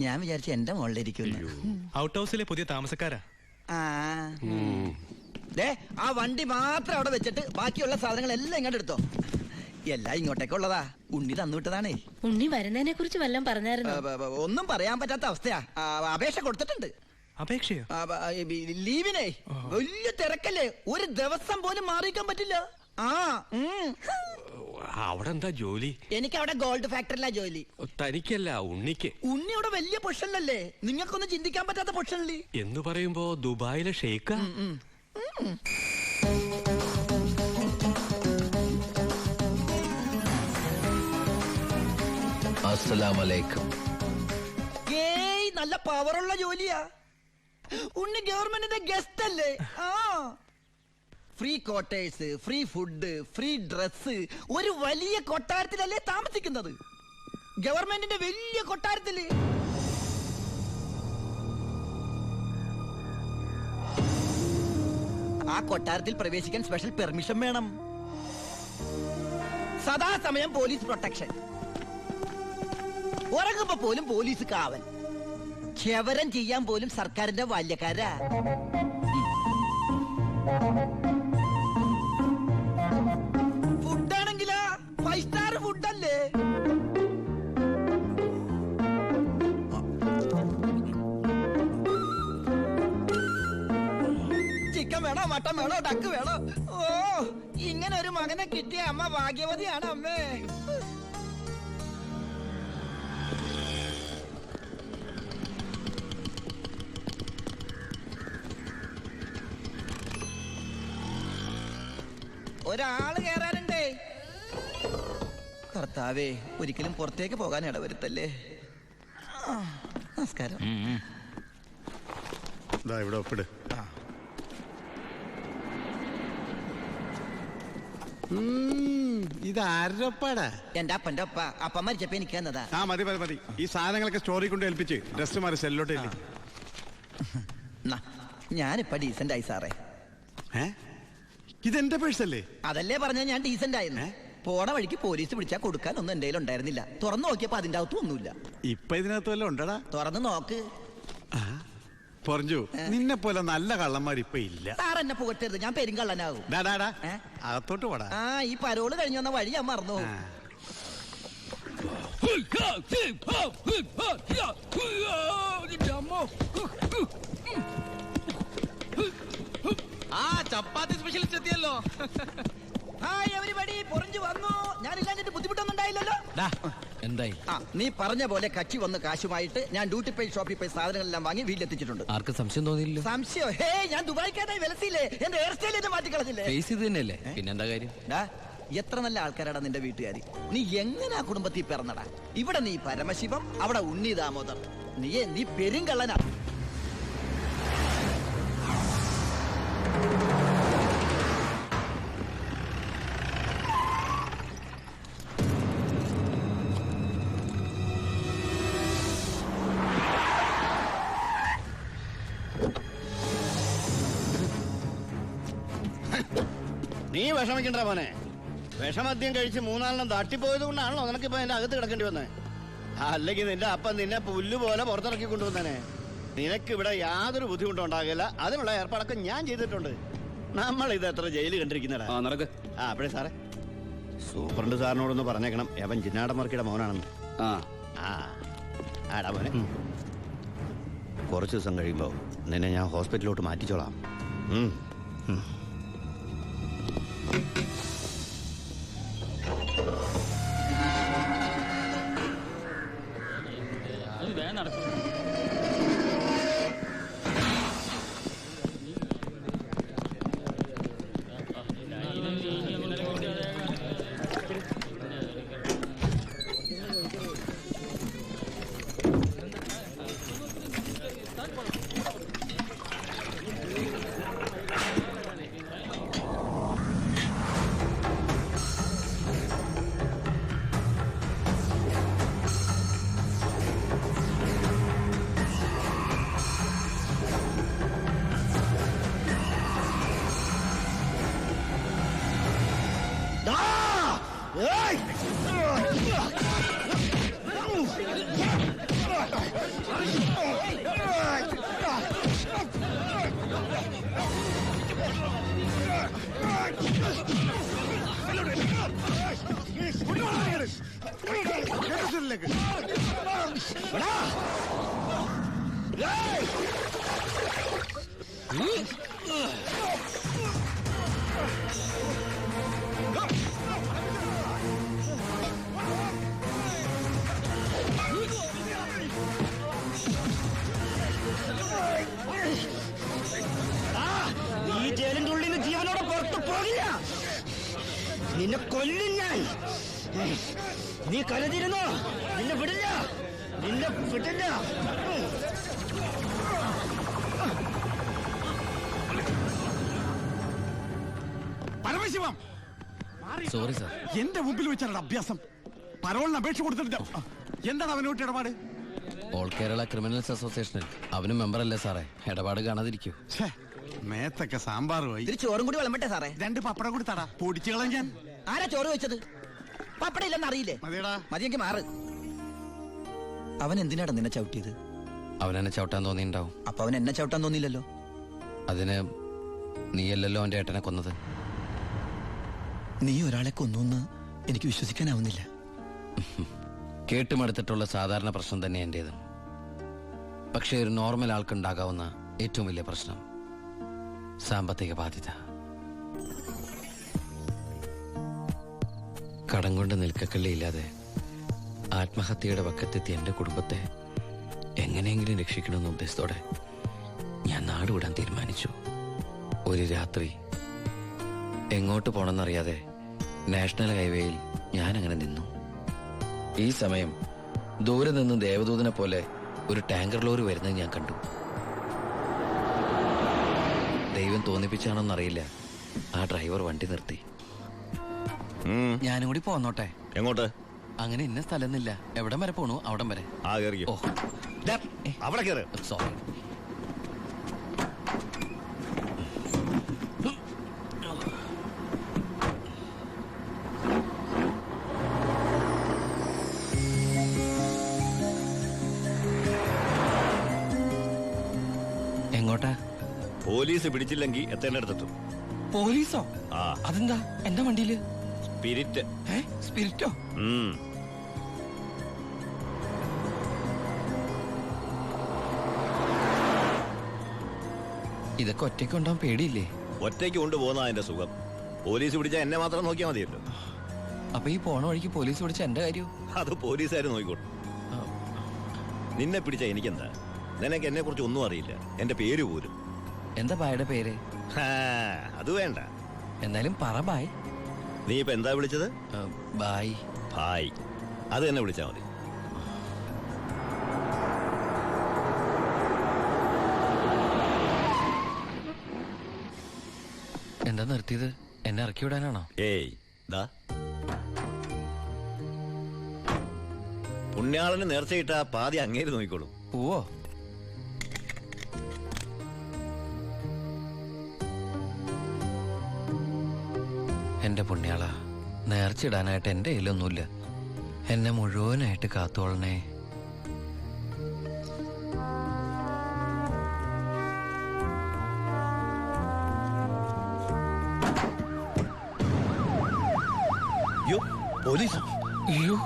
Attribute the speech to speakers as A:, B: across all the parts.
A: ഞാൻ വിചാരിച്ചു എന്റെ മുകളിലിരിക്കുന്നു.
B: ഔട്ട് ഹൗസിലെ പുതിയ താമസക്കാരാ.
A: ആ വണ്ടി മാത്രം അവിടെ വെച്ചിട്ട് ബാക്കിയുള്ള സാധനങ്ങളെല്ലാം ഇങ്ങോട്ട് എടുത്തോ. എല്ലാം ഇങ്ങോട്ടേക്കുള്ളതാ. ഉണ്ണി തന്നുവിട്ടതാണേ.
C: ഉണ്ണി വരുന്നതിനെ കുറിച്ച് വല്ലതും പറഞ്ഞായിരുന്നു?
A: ഒന്നും പറയാൻ പറ്റാത്ത അവസ്ഥയാ. അപേക്ഷ കൊടുത്തിട്ടുണ്ട്.
B: അപേക്ഷയോ?
A: ലീവിനെ. വലിയ തിരക്കല്ലേ, ഒരു ദിവസം പോലും മാറിയിക്കാൻ പറ്റില്ല.
D: അവിടെ എന്താ ജോലി?
A: എനിക്ക് അവിടെ ഗോൾഡ് ഫാക്ടറിയിലാ ജോലി.
D: തനിക്കല്ല, ഉണ്ണിക്ക്.
A: ഉണ്ണി അവിടെ വലിയ പൊസിഷനിലല്ലേ, നിങ്ങൾക്കൊന്നും ചിന്തിക്കാൻ പറ്റാത്ത പൊസിഷനില്
D: എന്ന് പറയുമ്പോ ദുബായിലെ ഷെയ്ഖ.
E: അസ്സലാമലൈക്കും.
A: നല്ല പവറുള്ള ജോലിയാ. ഉണ്ണി ഗവൺമെന്റിന്റെ ഗസ്റ്റ് അല്ലേ. Free quarters, free food, free dress. ഒരു വലിയ കൊട്ടാരത്തിലല്ലേ താമസിക്കുന്നത്, ഗവൺമെന്റിന്റെ വലിയ കൊട്ടാരത്തില്. ആ കൊട്ടാരത്തിൽ പ്രവേശിക്കാൻ സ്പെഷ്യൽ പെർമിഷൻ വേണം. സദാസമയം പോലീസ് പ്രൊട്ടക്ഷൻ. ഉറങ്ങുമ്പോ പോലും പോലീസ് കാവൽ. ക്ഷവരം ചെയ്യാൻ പോലും സർക്കാരിന്റെ ബാല്യക്കാരാ. ഫുഡാണെങ്കിലാ 5 സ്റ്റാർ ഫുഡല്ലേ. ചിക്കൻ വേണോ, മട്ടൻ വേണോ, ഡക്ക് വേണോ? ഓ, ഇങ്ങനെ ഒരു മകനെ കിട്ടിയ അമ്മ ഭാഗ്യവതിയാണ് അമ്മേ. ഒരാള് കേറാനുണ്ടേ. കർത്താവേ, ഒരിക്കലും പുറത്തേക്ക് പോകാൻ ഇടവരുത്തല്ലേ. നമസ്കാരം.
F: ഇവിടെ ഒപ്പിട്. ഇതാരപ്പാടാ?
A: എന്റെ അപ്പന്റെ ഒപ്പ. അപ്പം മരിച്ചപ്പോ എനിക്ക് തന്നതാ.
F: മതി മതി മതി. ഈ സാധനങ്ങളൊക്കെ സ്റ്റോറി കൊണ്ട് ഏൽപ്പിച്ച് ഡ്രസ് മാറി സെല്ലോട്ട്.
A: ഞാനിപ്പ ഡീസന്റ് ആയി സാറേ.
F: ഇതെന്റെ പേഴ്സല്ലേ?
A: അതല്ലേ പറഞ്ഞ ഞാൻ ഡീസന്റ് ആയിരുന്നു. പോണ വഴിക്ക് പോലീസ് വിളിച്ചാ കൊടുക്കാൻ ഒന്നും എന്റെ ഉണ്ടായിരുന്നില്ല. തുറന്നു നോക്കിയപ്പോ അതിന്റെ അകത്തും ഒന്നുമില്ല.
F: ഇപ്പൊ ഇതിനകത്ത് വല്ല ഉണ്ടടാ?
A: തുറന്നു നോക്ക്.
F: പറഞ്ഞു, നിന്നെ പോലെ നല്ല കള്ളന്മാർ ഇപ്പൊ ഇല്ല.
A: സാർ എന്നെ പുകട്ടരുത്, ഞാൻ പെരുങ്കള്ളനാകും.
F: അകത്തോട്ട് പോടാ.
A: ഈ പരോള് കഴിഞ്ഞു വന്ന വഴി ഞാൻ മറന്നു.
E: ചപ്പാത്തി സ്പെഷ്യലിസ്റ്റ് എത്തിയല്ലോ.
A: ഹായ് എവരിബഡി, പൊറിഞ്ഞു വന്നു. ഞാനില്ലാഞ്ഞിട്ട് ബുദ്ധിമുട്ടൊന്നും ഉണ്ടായില്ലല്ലോ.
E: എന്തായി?
A: നീ പറഞ്ഞ പോലെ കച്ചി വന്ന് കാശുമായിട്ട് ഞാൻ ഡ്യൂട്ടി പെയ്ഡ് ഷോപ്പിൽ പോയി സാധനങ്ങളെല്ലാം വാങ്ങി വീട്ടിലെത്തിച്ചിട്ടുണ്ട്.
E: ആർക്കും സംശയം തോന്നിയില്ല?
A: സംശയം? ഹേ, ഞാൻ ദുബായിക്കാരായി വിലസില്ലേ. എന്റെ ഹെയർ സ്റ്റൈൽ എന്നെ മാറ്റിക്കളഞ്ഞില്ലേ.
E: ഫേസ് ഇത് തന്നെയല്ലേ, പിന്നെന്താ കാര്യം?
A: എത്ര നല്ല ആൾക്കാരാടാ നിന്റെ വീട്ടുകാരി. നീ എങ്ങനെ കുടുംബത്തിൽ പിറന്നടാ? ഇവിടെ നീ പരമശിവം, അവിടെ ഉണ്ണി ദാമോദർ. നീ പെരുങ്കള്ളനാ.
G: നീ വിഷമിക്കണ്ട മോനെ. വിഷമദ്യം കഴിച്ച് 3-4 തട്ടിപ്പോയത് കൊണ്ടാണല്ലോ നിനക്കിപ്പോ എന്റെ അകത്ത് കിടക്കേണ്ടി വന്നേ. അല്ലെങ്കിൽ നിന്റെ അപ്പൻ നിന്നെ പുല്ല് പോലെ പുറത്തിറക്കി കൊണ്ടുവന്നേ. നിനക്ക് ഇവിടെ യാതൊരു ബുദ്ധിമുട്ടും ഉണ്ടാകില്ല. അതിനുള്ള ഏർപ്പാടൊക്കെ ഞാൻ ചെയ്തിട്ടുണ്ട്. നമ്മൾ ഇത് എത്ര ജയില് കണ്ടിരിക്കുന്നടാ. അപ്പഴേ സാറേ, സൂപ്രണ്ട് സാറിനോടൊന്ന് പറഞ്ഞേക്കണം, എവൻ ജിന്നാടമർക്കിയുടെ മോനാണെന്ന്. ആടാ മോനെ, കുറച്ച് ദിവസം കഴിയുമ്പോ നിന്നെ ഞാൻ ഹോസ്പിറ്റലിലോട്ട് മാറ്റിച്ചോളാം.
F: സ്റ്റേഷനിലേക്ക്.
G: ഈ ജയിലിന്റെ ഉള്ളിൽ നിന്ന് ജീവനോടെ പുറത്തു പോകില്ല. നിന്നെ കൊല്ലും ഞാൻ. നീ കരുതിരുന്നോ? നിന്നെ വിടില്ല, നിന്നെ വിടില്ല.
F: Paramasivam,
E: sorry sir.
F: എന്റെ മുമ്പിൽ വെച്ചാണ് അഭ്യാസം. പരോളിന് അപേക്ഷ കൊടുത്തിട്ടില്ല. എന്താണ് അവനോട്ട് ഇടപാട്?
E: ഓൾ കേരള ക്രിമിനൽസ് അസോസിയേഷനിൽ അവനും മെമ്പറല്ലേ സാറേ? ഇടപാട് കാണാതിരിക്കൂ.
F: ഛേ, മേത്തൊക്കെ സാമ്പാർ പോയി.
A: ഇതിൽ ചോറും കൂടി വിളമ്പട്ടെ സാറേ?
F: 2 പപ്പടം കൂടി തടാ, പൊടിച്ചു കളഞ്ഞ ഞാൻ.
A: ആരാ ചോറ് വെച്ചത്? പപ്പട ഇല്ലെന്ന് അറിയില്ലേ?
F: മതിയടാ.
A: മതിയെങ്കിൽ മാറ്. അവൻ എന്തിനാടാ നിന്നെ ചവിട്ടിയത്?
E: അവനെന്നെ ചവിട്ടാൻ തോന്നിയിട്ടുണ്ടാവും.
A: അപ്പൊ അവൻ എന്നെ ചവിട്ടാൻ തോന്നിയില്ലല്ലോ.
E: അതിന് നീയല്ലല്ലോ അവന്റെ ഏട്ടനെ കൊന്നത്.
A: നീ ഒരാളെ കൊന്നു എനിക്ക് വിശ്വസിക്കാനാവുന്നില്ല.
E: കേട്ടുമടുത്തിട്ടുള്ള സാധാരണ പ്രശ്നം തന്നെ എന്റേത്. പക്ഷേ ഒരു നോർമൽ ആൾക്കുണ്ടാകാവുന്ന ഏറ്റവും വലിയ പ്രശ്നം സാമ്പത്തിക ബാധ്യത. കടം കൊണ്ട് നിൽക്കക്കള്ളിയില്ലാതെ ആത്മഹത്യയുടെ വക്കത്തെത്തി എന്റെ കുടുംബത്തെ എങ്ങനെയെങ്കിലും രക്ഷിക്കണമെന്ന ഉദ്ദേശത്തോടെ ഞാൻ നാട് വിടാൻ തീരുമാനിച്ചു. ഒരു രാത്രി എങ്ങോട്ട് പോണെന്നറിയാതെ നാഷണൽ ഹൈവേയിൽ ഞാൻ അങ്ങനെ നിന്നു. ഈ സമയം ദൂരെ നിന്ന് ദേവദൂതനെ പോലെ ഒരു ടാങ്കർ ലോറി വരുന്നത് ഞാൻ കണ്ടു. ദൈവം തോന്നിപ്പിച്ചാണോന്നറിയില്ല, ആ ഡ്രൈവർ വണ്ടി നിർത്തി. ഞാനും കൂടി പോന്നോട്ടെ?
G: എങ്ങോട്ട്?
E: അങ്ങനെ ഇന്ന സ്ഥലമൊന്നുമില്ല, എവിടം വരെ പോണു അവിടം വരെ. ഓ
G: അവിടെ കയറ്.
E: സോറി. എങ്ങോട്ടാ?
G: പോലീസ് പിടിച്ചില്ലെങ്കിൽ എത്തേണ്ടടുത്തെത്തും.
E: പോലീസോ?
G: ആ,
E: അതെന്താ എന്റെ വണ്ടിയില്?
G: സ്പിരിറ്റ്.
E: സ്പിരിറ്റോ? ഇതൊക്കെ ഒറ്റയ്ക്ക് ഉണ്ടാവാൻ പേടിയില്ലേ?
G: ഒറ്റയ്ക്ക് കൊണ്ടുപോകുന്ന അതിന്റെ സുഖം. പോലീസ് പിടിച്ചാൽ എന്നെ മാത്രം നോക്കിയാൽ മതിയല്ലോ.
E: അപ്പൊ ഈ പോണ വഴിക്ക് പോലീസ് പിടിച്ച എന്റെ കാര്യവും?
G: അത് പോലീസുകാർ നോക്കിക്കോട്ടെ. നിന്നെ പിടിച്ച എനിക്കെന്താ? നിനക്ക് എന്നെ കുറിച്ച് ഒന്നും അറിയില്ല, എന്റെ പേര് പോലും.
E: എന്താ ബായുടെ പേര്?
G: അത് വേണ്ട.
E: എന്നാലും പറ ബായ്.
G: നീ ഇപ്പൊ എന്താ വിളിച്ചത്?
E: ബായ്.
G: ഭായ്, അത് തന്നെ വിളിച്ചാ മതി.
E: എന്താ നിർത്തിയത്? എന്നെ ഇറക്കി വിടാനാണോ?
G: ഏയ് ദാ, പുണ്യാളന് നേർച്ചയിട്ട പാതി അങ്ങേര് നോക്കിക്കോളൂ.
E: പോവോ? എന്റെ പുണ്യാള, നേർച്ചിടാനായിട്ട് എന്റെ കയ്യിലൊന്നുമില്ല. എന്നെ മുഴുവനായിട്ട് കാത്തോളണേ.
G: പോലീസ്.
E: അയ്യോ,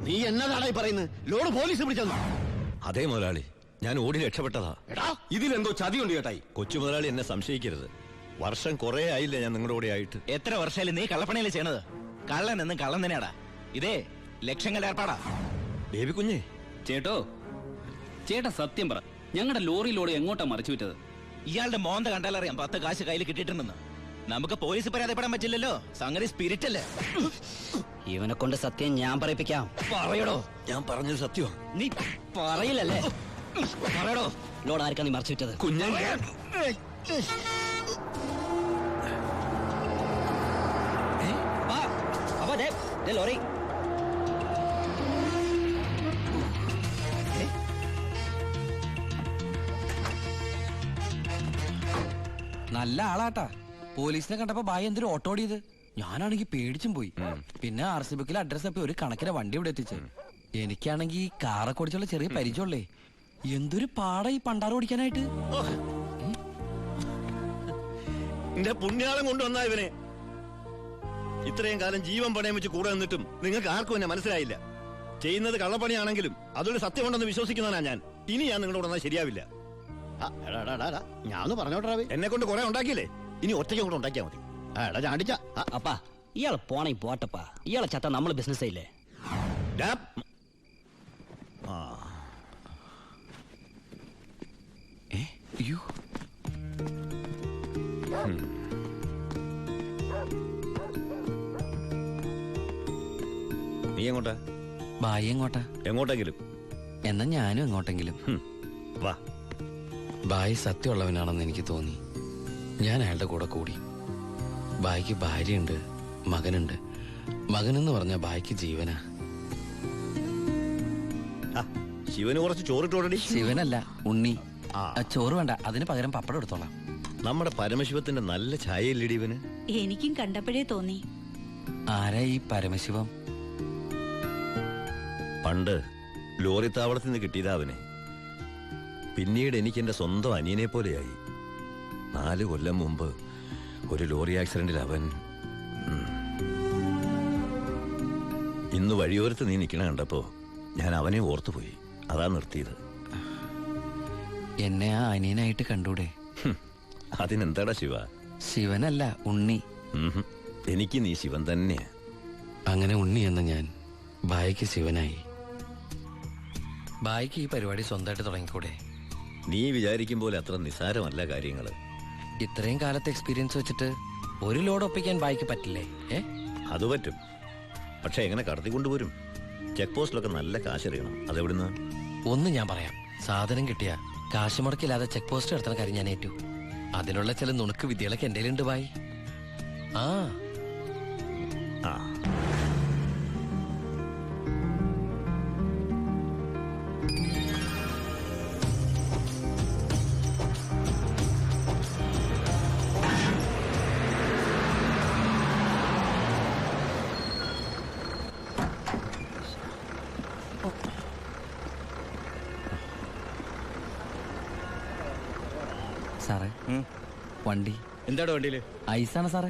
G: നീ എന്നതാടായി പറയുന്നത്? ലോഡ് പോലീസ് പിടിച്ചെന്നു. അതേ മുതലാളി, ഞാൻ ഓടി രക്ഷപ്പെട്ടതാ.
H: ഇതിലെന്തോ ചതിയുണ്ട് ചേട്ടായി.
G: കൊച്ചു മുതലാളി എന്നെ സംശയിക്കരുത്. വർഷം കുറെ ആയില്ലേ ഞാൻ നിങ്ങളുടെ കൂടെ ആയിട്ട്.
I: എത്ര വർഷമായാലും നീ കള്ളപ്പണിയല്ലേ ചെയ്യണത്? കള്ളൻ എന്നും കള്ളൻ തന്നെയാടാ. ഇതേ ലക്ഷങ്ങളുടെ ഏർപ്പാടാ.
G: ബേബി കുഞ്ഞേ,
J: ചേട്ടോ, ചേട്ടാ സത്യം പറ, ഞങ്ങളുടെ ലോറിയിലൂടെ എങ്ങോട്ടാ മറിച്ചു വിറ്റത്?
I: ഇയാളുടെ മോന്ത കണ്ടാലറിയാം 10 കാശ് കയ്യിൽ കിട്ടിയിട്ടുണ്ടെന്ന്. നമുക്ക് പോലീസ് പരാതിപ്പെടാൻ പറ്റില്ലല്ലോ, സംഗതി സ്പിരിറ്റ് അല്ലേ.
K: ഇവനെ കൊണ്ട് സത്യം ഞാൻ പറയിപ്പിക്കാം.
I: പറയടോ.
G: ഞാൻ പറഞ്ഞത് സത്യമാണ്.
K: നീ പറയില്ലല്ലേ? പറയടോ, ലോഡ് ആർക്കാ നീ മറിച്ചു വിറ്റത്?
G: കുഞ്ഞേ,
K: ലോറി
E: നല്ല ആളാട്ടാ. പോലീസിനെ കണ്ടപ്പോ ബായ് എന്തൊരു ഓട്ടോ ഓടിയത്. ഞാനാണെങ്കി പേടിച്ചും പോയി. പിന്നെ RC ബുക്കിൽ അഡ്രസ് അപ്പൊ ഒരു കണക്കിന് വണ്ടി ഇവിടെ എത്തിച്ച്. എനിക്കാണെങ്കി കാറൊക്കെ ഓടിച്ചുള്ള ചെറിയ പരിചയമുള്ളേ.
K: എന്തൊരു പാട ഈ പണ്ടാറ് ഓടിക്കാനായിട്ട്.
G: എന്റെ പുണ്യാളം കൊണ്ടുവന്നാ ഇവനെ. ഇത്രയും കാലം ജീവൻ പണയം വെച്ച് കൂടെ നിന്നിട്ടും നിങ്ങൾക്ക് ആർക്കും എന്നെ മനസ്സിലായില്ല. ചെയ്യുന്നത് കള്ളപ്പണിയാണെങ്കിലും അതൊരു സത്യമുണ്ടെന്ന് വിശ്വസിക്കുന്നവനാ ഞാൻ. ഇനി ഞാൻ നിങ്ങളോട് വന്നാൽ ശരിയാവില്ല. ഞാൻ പറഞ്ഞോട്ടെ, എന്നെ കൊണ്ട് കുറെ ഉണ്ടാക്കിയില്ലേ, ഇനി ഒറ്റയ്ക്ക് കൂടെ ഉണ്ടാക്കിയാ മതി. എടാ ചാണ്ടിച്ച.
K: അപ്പാ ഇയാള് പോണേ പോട്ടപ്പാ, ഇയാളെ ചത്ത നമ്മള് ബിസിനസ് ചെയ്യില്ലേ.
E: അയ്യോ,
G: നീ എങ്ങോട്ടാ?
E: ബായി എങ്ങോട്ടാ?
G: എങ്ങോട്ടെങ്കിലും.
E: എന്നാ ഞാനും എങ്ങോട്ടെങ്കിലും.
G: വാ.
E: ബായി സത്യമുള്ളവനാണെന്ന് എനിക്ക് തോന്നി. ഞാൻ അയാളുടെ കൂടെ കൂടി. ബായിക്ക് ഭാര്യയുണ്ട്, മകനുണ്ട്. മകനെന്ന് പറഞ്ഞ ബായിക്ക് ജീവനാ.
G: ശിവന് കുറച്ച് ചോറിട്ടോടടി.
E: ശിവനല്ല, ഉണ്ണി. ചോറ് വേണ്ട, അതിന് പകരം പപ്പടം എടുത്തോളാം.
G: നമ്മുടെ പരമശിവത്തിന്റെ നല്ല ഛായയില്ലടി ഇവന്.
C: എനിക്കും കണ്ടപ്പോഴേ തോന്നി.
E: ആരാ ഈ പരമശിവം?
G: പണ്ട് ലോറി താവളത്തിൽ നിന്ന് കിട്ടിയതാ അവനെ. പിന്നീട് എനിക്ക് എന്റെ സ്വന്തം അനിയനെ പോലെയായി. 4 കൊല്ലം മുമ്പ് ഒരു ലോറി ആക്സിഡന്റിൽ അവൻ. ഇന്ന് വഴിയോരത്ത് നീ നിൽക്കണ കണ്ടപ്പോ ഞാൻ അവനെ ഓർത്തുപോയി. അതാ നിർത്തിയത്.
E: എന്നെ ആ അനിയനായിട്ട് കണ്ടൂടെ?
G: അതിനെന്താടാ ശിവ?
E: ശിവനല്ല, ഉണ്ണി.
G: എനിക്ക് നീ ശിവൻ തന്നെയാ.
E: അങ്ങനെ ഉണ്ണി എന്ന ഞാൻ ബായിക്ക് ശിവനായി. ബായിക്ക് ഈ പരിപാടി സ്വന്തമായിട്ട് തുടങ്ങിക്കൂടെ?
G: നീ വിചാരിക്കും പോലെ അത്ര നിസാരമല്ല കാര്യങ്ങള്.
E: ഇത്രയും കാലത്തെ എക്സ്പീരിയൻസ് വെച്ചിട്ട് ഒരു ലോഡ് ഒപ്പിക്കാൻ ബായിക്ക് പറ്റില്ലേ?
G: അത് പറ്റും, പക്ഷെ എങ്ങനെ കടത്തിക്കൊണ്ടുവരും? ചെക്ക് പോസ്റ്റിലൊക്കെ നല്ല കാശറിയണം. അതെവിടുന്ന്?
E: ഒന്ന് ഞാൻ പറയാം. സാധനം കിട്ടിയ കാശ് മുടക്കില്ലാതെ ചെക്ക് പോസ്റ്റ് എടുത്തുന്ന കാര്യം ഞാൻ ഏറ്റു. അതിനുള്ള ചില നുണുക്ക് വിദ്യകളൊക്കെ എൻ്റെ ഉണ്ട് ബായി. ആ സാറേ, വണ്ടി.
I: എന്താണ് വണ്ടിയില്?
E: ഐസാണ് സാറേ.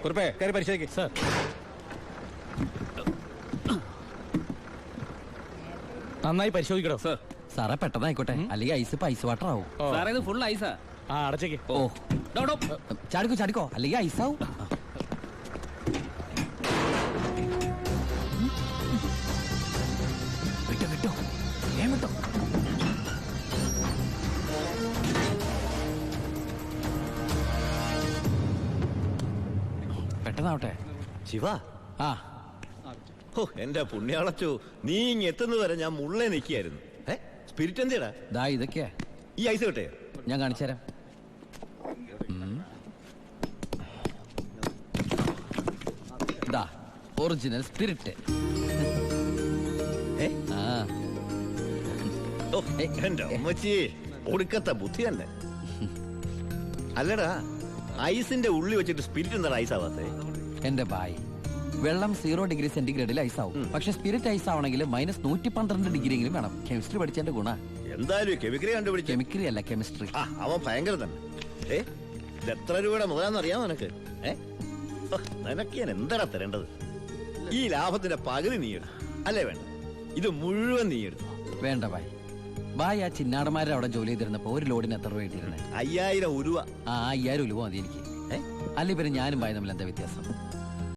I: കുറിപ്പേ കയറി പരിശോധിക്കും സാർ. നന്നായി പരിശോധിക്കണോ സാർ?
E: സാറേ പെട്ടെന്നായിക്കോട്ടെ, അല്ലെങ്കിൽ ഐസ് ഇപ്പൊ ഐസ് വാട്ടർ ആവും.
J: സാറേ ഇത് ഫുൾ ഐസാ.
I: അടച്ചേക്ക്.
E: ഓ ചാടിക്കോ ചാടിക്കോ, അല്ലെങ്കിൽ ഐസാവും. വിട്ടോ വിട്ടോ, വിട്ടോ. പെട്ടെന്നാവട്ടെ.
G: ശിവ. എന്റെ പുണ്യാളച്ചോ, നീ ഇങ്ങ് എത്തുന്നത് വരെ ഞാൻ മുള്ളേ നിൽക്കായിരുന്നു. സ്പിരിറ്റ് എന്തിടാ?
E: ദാ ഇതൊക്കെയാ.
G: ഈ ഐസ് കിട്ടേ?
E: ഞാൻ കാണിച്ചു തരാം. ദാ ഒറിജിനൽ സ്പിരിറ്റ്.
G: എന്റെ അമ്മച്ചി, ഒടുക്കത്തെ ബുദ്ധി തന്നെ. അല്ലടാ, ഐസിന്റെ ഉള്ളി വെച്ചിട്ട് സ്പിരിറ്റ് എന്താ ഐസ് ആവാത്തേ?
E: എന്റെ ബായ്, വെള്ളം 0 ഡിഗ്രി സെന്റിഗ്രേഡിൽ ഐസ് ആവും. പക്ഷെ സ്പിരിറ്റ് ഐസ് ആവണമെങ്കിൽ -112 ഡിഗ്രി എങ്കിലും വേണം. കെമിസ്ട്രി പഠിച്ചതിന്റെ ഗുണ.
G: എന്തായാലും കെമിക്കറി കണ്ടുപിടിച്ചു.
E: കെമിക്കറി അല്ല, കെമിസ്ട്രി.
G: അവൻ ഭയങ്കര തന്നെ. ഇത് എത്ര രൂപയുടെ മുതലാന്ന് അറിയാമോ നിനക്ക്? നിനക്ക് ഞാൻ എന്താടാ തരേണ്ടത്? ഈ ലാഭത്തിന്റെ പകുതി നീ എടുത്തു അല്ലേ? വേണ്ട, ഇത് മുഴുവൻ നീ എടുത്തു.
E: വേണ്ട ബായ്. ബായ്, ആ ചിന്നാടന്മാരെ അവിടെ ജോലി ചെയ്തിരുന്നപ്പോ ഒരു ലോഡിന് എത്ര രൂപ കിട്ടിയിരുന്നത്?
G: 5000 ഉരുവ.
E: 5000 ഉലുവ മതി എനിക്ക്. അല്ല, പിന്നെ ഞാനും ബായ് തമ്മിൽ എന്താ വ്യത്യാസം?